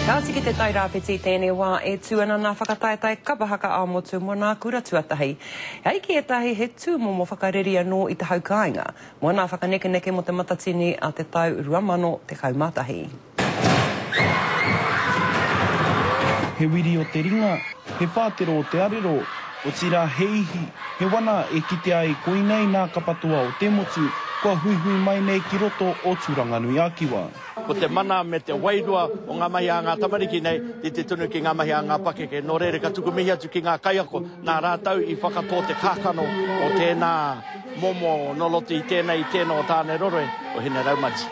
Tāsiki te tai rāpiti tēnei wā e tuana nā whakataetai kapahaka a motu mo nā kura tuatahi. Hei ki e tahi he tūmomo whakareria no i te haukainga. Mo nā whakaneke mo te matatini a te tau 2013. He wiri o te ringa, he whātero o te arero, o tira he ihi, he wana e kite ai koinei nā kapatua o te motu, kua hui mai nei ki roto o Tūranganui Akiwa. Ko te mana me te wairua o ngā mahi a ngā tamariki nei, i te tunu ki ngā mahi a ngā pakeke. Nō reire ka tuku mihi atu ki ngā kaiako, nā rātau i whakatō te kākano o tēnā momo noloti i tēnā o tāne roroe o hine raumati.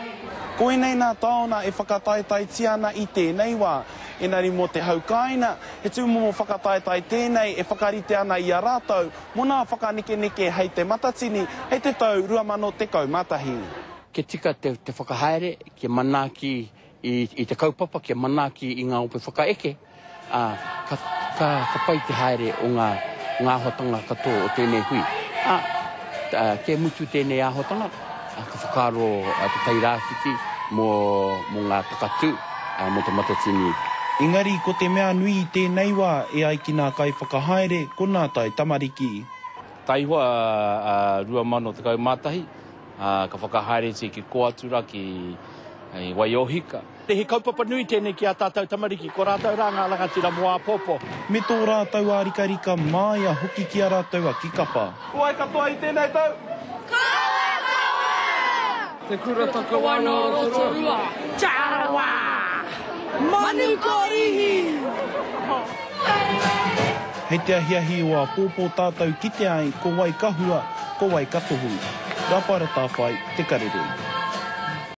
Koinei nā taona e whakataetai tiana i tēnei wā. Engari mo te haukaina, he tūmomo whakataetai tēnei e whakarite ana i a rātau, mo nā whakaneke hei te matatini, hei te tau 2013. Ke tika te whakahaere, ke manaki i te kaupapa, ke manaki i ngā ope whakaeke, ka pai te haere o ngā hotanga katoa o tēnei hui. Ke mutu tēnei āhotanga, ka whakaro te tai rāwhiti mo ngā takatu, mo te matatini. Engari, ko te mea nui i tēnei wā e ai ki nā kai whakahaere, ko nā tai tamariki. Tai hoa 2013, ka whakahaere te ki Koatura, ki Waiohika. He kaupapa nui tēnei ki a tātou tamariki, ko rātau rā ngā rangatira mo a popo. Me tō rātau a rika mai a hoki ki a rātau a kikapa. Ko ai katoa i tēnei tau? Te kura taka wano o Torua. Charawa! Manu ko ihi! Hei te ahiahi o a pōpō tātou ki te ai, ko wai kahua, ko wai katohu. Rapara tāwhai, te kareroi.